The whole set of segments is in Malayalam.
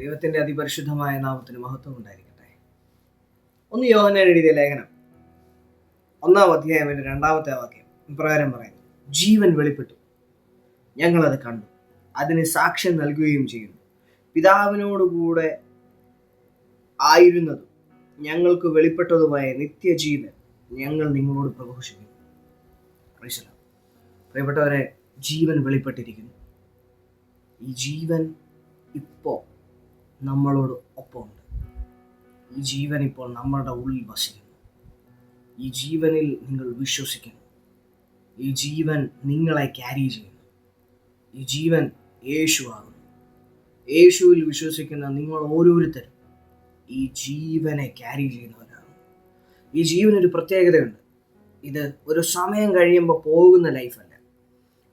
ദൈവത്തിന്റെ അതിപരിശുദ്ധമായ നാമത്തിന് മഹത്വം ഉണ്ടായിരിക്കട്ടെ. 1 യോഹന്നാൻ എഴുതിയ ലേഖനം 1-ാം അധ്യായം 2-ാമത്തെ വാക്യം ഇപ്രകാരം പറയുന്നു: ജീവൻ വെളിപ്പെട്ടു, ഞങ്ങളത് കണ്ടു, അതിന് സാക്ഷ്യം നൽകുകയും ചെയ്യുന്നു. പിതാവിനോടുകൂടെ ആയിരുന്നതും ഞങ്ങൾക്ക് വെളിപ്പെട്ടതുമായ നിത്യജീവൻ ഞങ്ങൾ നിങ്ങളോട് പ്രഘോഷിക്കുന്നു. പ്രിയപ്പെട്ടവരെ, ജീവൻ വെളിപ്പെട്ടിരിക്കുന്നു. ഈ ജീവൻ ഇപ്പോൾ നമ്മളോട് ഒപ്പമുണ്ട്. ഈ ജീവൻ ഇപ്പോൾ നമ്മളുടെ ഉള്ളിൽ വസിക്കുന്നു. ഈ ജീവനിൽ നിങ്ങൾ വിശ്വസിക്കുന്നു. ഈ ജീവൻ നിങ്ങളെ ക്യാരി ചെയ്യുന്നു. ഈ ജീവൻ യേശുവാകുന്നു. യേശുവിൽ വിശ്വസിക്കുന്ന നിങ്ങൾ ഓരോരുത്തരും ഈ ജീവനെ ക്യാരി ചെയ്യുന്നവരാണ്. ഈ ജീവനൊരു പ്രത്യേകതയുണ്ട്. ഇത് ഒരു സമയം കഴിയുമ്പോൾ പോകുന്ന ലൈഫല്ല.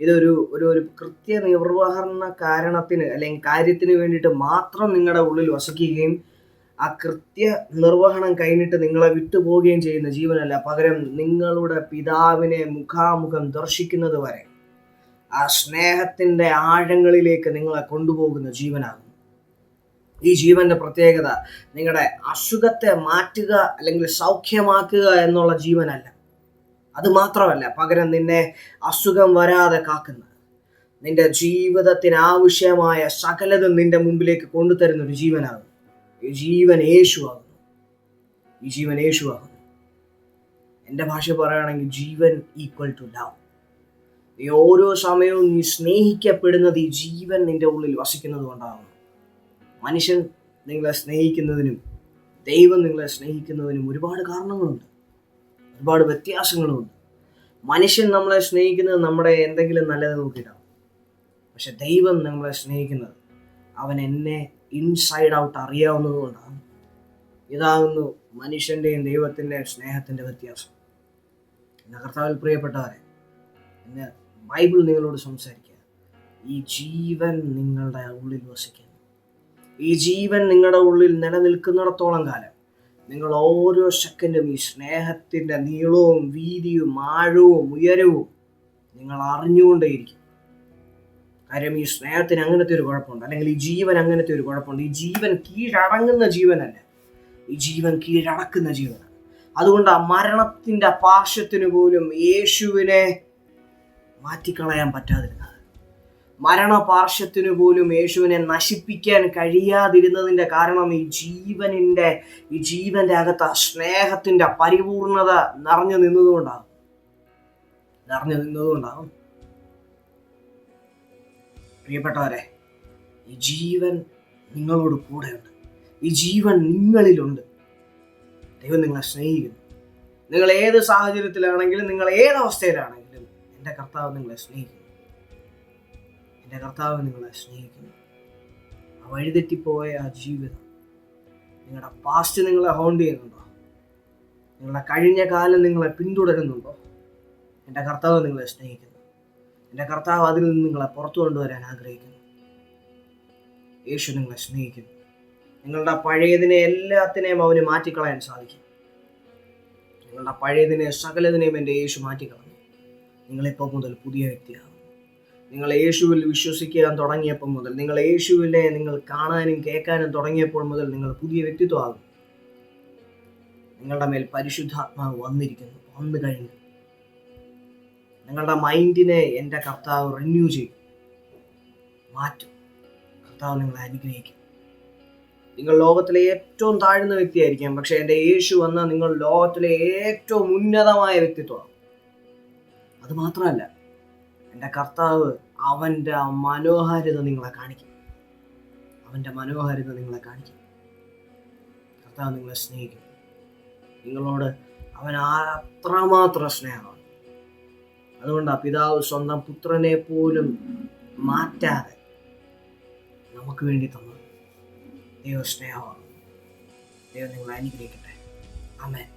ഇതൊരു ഒരു കൃത്യനിർവഹണ കാരണത്തിന് അല്ലെങ്കിൽ കാര്യത്തിന് വേണ്ടിയിട്ട് മാത്രം നിങ്ങളുടെ ഉള്ളിൽ വസിക്കുകയും ആ കൃത്യ നിർവഹണം കഴിഞ്ഞിട്ട് നിങ്ങളെ വിട്ടുപോവുകയും ചെയ്യുന്ന ജീവനല്ല. പകരം നിങ്ങളുടെ പിതാവിനെ മുഖാമുഖം ദർശിക്കുന്നത് വരെ ആ സ്നേഹത്തിൻ്റെ ആഴങ്ങളിലേക്ക് നിങ്ങളെ കൊണ്ടുപോകുന്ന ജീവനാകുന്നു. ഈ ജീവന്റെ പ്രത്യേകത നിങ്ങളുടെ അസുഖത്തെ മാറ്റുക അല്ലെങ്കിൽ സൗഖ്യമാക്കുക എന്നുള്ള ജീവനല്ല. അത് മാത്രമല്ല, പകരം നിന്നെ അസുഖം വരാതെ കാക്കുന്ന, നിന്റെ ജീവിതത്തിന് ആവശ്യമായ സകലതും നിന്റെ മുമ്പിലേക്ക് കൊണ്ടുതരുന്ന ഒരു ജീവനാകുന്നു. ഈ ജീവൻ യേശുവാകുന്നു. ഈ ജീവൻ യേശുവാകുന്നു. എൻ്റെ ഭാഷ പറയുകയാണെങ്കിൽ ജീവൻ ഈക്വൽ ടു ലവ്. ഈ ഓരോ സമയവും നീ സ്നേഹിക്കപ്പെടുന്നത് ഈ ജീവൻ നിന്റെ ഉള്ളിൽ വസിക്കുന്നത് കൊണ്ടാകുന്നു. മനുഷ്യൻ നിങ്ങളെ സ്നേഹിക്കുന്നതിനും ദൈവം നിങ്ങളെ സ്നേഹിക്കുന്നതിനും ഒരുപാട് കാരണങ്ങളുണ്ട്, ഒരുപാട് വ്യത്യാസങ്ങളുമുണ്ട്. മനുഷ്യൻ നമ്മളെ സ്നേഹിക്കുന്നത് നമ്മുടെ എന്തെങ്കിലും നല്ലത് നോക്കിയിട്ടാണ്. പക്ഷെ ദൈവം നമ്മളെ സ്നേഹിക്കുന്നത് അവൻ എന്നെ ഇൻസൈഡ് ഔട്ട് അറിയാവുന്നത് കൊണ്ടാണ്. ഇതാകുന്നു മനുഷ്യൻ്റെയും ദൈവത്തിൻ്റെയും സ്നേഹത്തിൻ്റെ വ്യത്യാസം. എൻ്റെ കർത്താവിൽ പ്രിയപ്പെട്ടവരെ, ഇന്ന് ബൈബിൾ നിങ്ങളോട് സംസാരിക്കുക. ഈ ജീവൻ നിങ്ങളുടെ ഉള്ളിൽ വസിക്കുന്നു. ഈ ജീവൻ നിങ്ങളുടെ ഉള്ളിൽ നിലനിൽക്കുന്നിടത്തോളം കാലം നിങ്ങൾ ഓരോ സെക്കൻഡും ഈ സ്നേഹത്തിൻ്റെ നീളവും വീതിയും ആഴവും ഉയരവും നിങ്ങൾ അറിഞ്ഞുകൊണ്ടേയിരിക്കും. കാര്യം ഈ സ്നേഹത്തിന് അങ്ങനത്തെ ഒരു കുഴപ്പമുണ്ട്, അല്ലെങ്കിൽ ഈ ജീവൻ അങ്ങനത്തെ ഒരു കുഴപ്പമുണ്ട്. ഈ ജീവൻ കീഴടങ്ങുന്ന ജീവനല്ല, ഈ ജീവൻ കീഴടക്കുന്ന ജീവനാണ്. അതുകൊണ്ട് ആ മരണത്തിൻ്റെ പാർശ്വത്തിന് പോലും യേശുവിനെ മാറ്റിക്കളയാൻ പറ്റാതിരുന്നത്, മരണപാർശ്വത്തിനു പോലും യേശുവിനെ നശിപ്പിക്കാൻ കഴിയാതിരുന്നതിൻ്റെ കാരണം ഈ ജീവന്റെ അകത്ത് ആ സ്നേഹത്തിൻ്റെ പരിപൂർണത നിറഞ്ഞു നിന്നതുകൊണ്ടാകും. പ്രിയപ്പെട്ടവരെ, ഈ ജീവൻ നിങ്ങളോട് കൂടെയുണ്ട്. ഈ ജീവൻ നിങ്ങളിലുണ്ട്. ദൈവം നിങ്ങളെ സ്നേഹിക്കുന്നു. നിങ്ങൾ ഏത് സാഹചര്യത്തിലാണെങ്കിലും, നിങ്ങൾ ഏതവസ്ഥയിലാണെങ്കിലും എൻ്റെ കർത്താവ് നിങ്ങളെ സ്നേഹിക്കുന്നു. എൻ്റെ കർത്താവ് നിങ്ങളെ സ്നേഹിക്കുന്നു. ആ വഴിതെറ്റിപ്പോയ ആ ജീവിതം, നിങ്ങളുടെ പാസ്റ്റ് നിങ്ങളെ ഹോണ്ട് ചെയ്യുന്നുണ്ടോ? നിങ്ങളുടെ കഴിഞ്ഞ കാലം നിങ്ങളെ പിന്തുടരുന്നുണ്ടോ? എൻ്റെ കർത്താവ് നിങ്ങളെ സ്നേഹിക്കുന്നു. എൻ്റെ കർത്താവ് അതിൽ നിന്ന് നിങ്ങളെ പുറത്തു കൊണ്ടുവരാൻ ആഗ്രഹിക്കുന്നു. യേശു നിങ്ങളെ സ്നേഹിക്കുന്നു. നിങ്ങളുടെ പഴയതിനെ എല്ലാത്തിനെയും അവന് മാറ്റിക്കളയാൻ സാധിക്കും. നിങ്ങളുടെ പഴയതിനെ സകലതിനെയും എൻ്റെ യേശു മാറ്റിക്കളഞ്ഞു. നിങ്ങളിപ്പോൾ മുതൽ പുതിയ വ്യക്തിയാകും. നിങ്ങൾ യേശുവിൽ വിശ്വസിക്കാൻ തുടങ്ങിയപ്പോൾ മുതൽ, നിങ്ങൾ യേശുവിനെ നിങ്ങൾ കാണാനും കേൾക്കാനും തുടങ്ങിയപ്പോൾ മുതൽ നിങ്ങൾ പുതിയ വ്യക്തിത്വമാകും. നിങ്ങളുടെ മേൽ പരിശുദ്ധാത്മാവ് വന്നു കഴിഞ്ഞു. നിങ്ങളുടെ മൈൻഡിനെ എൻ്റെ കർത്താവ് റിന്യൂ ചെയ്യും, മാറ്റും. കർത്താവ് നിങ്ങളെ അനുഗ്രഹിക്കും. നിങ്ങൾ ലോകത്തിലെ ഏറ്റവും താഴ്ന്ന വ്യക്തിയായിരിക്കാം, പക്ഷെ എൻ്റെ യേശു വന്നാൽ നിങ്ങൾ ലോകത്തിലെ ഏറ്റവും ഉന്നതമായ വ്യക്തിത്വമാണ്. അത് മാത്രമല്ല, എൻ്റെ കർത്താവ് അവൻ്റെ മനോഹാരിത നിങ്ങളെ കാണിക്കും. കർത്താവ് നിങ്ങളെ സ്നേഹിക്കും. നിങ്ങളോട് അവൻ അത്രമാത്രം സ്നേഹമാണ്. അതുകൊണ്ട് ആ പിതാവ് സ്വന്തം പുത്രനെ പോലും മാറ്റാതെ നമുക്ക് വേണ്ടി തന്നത് ദൈവ സ്നേഹമാണ്. ദൈവം നിങ്ങളെ അനുഗ്രഹിക്കട്ടെ. ആമേൻ.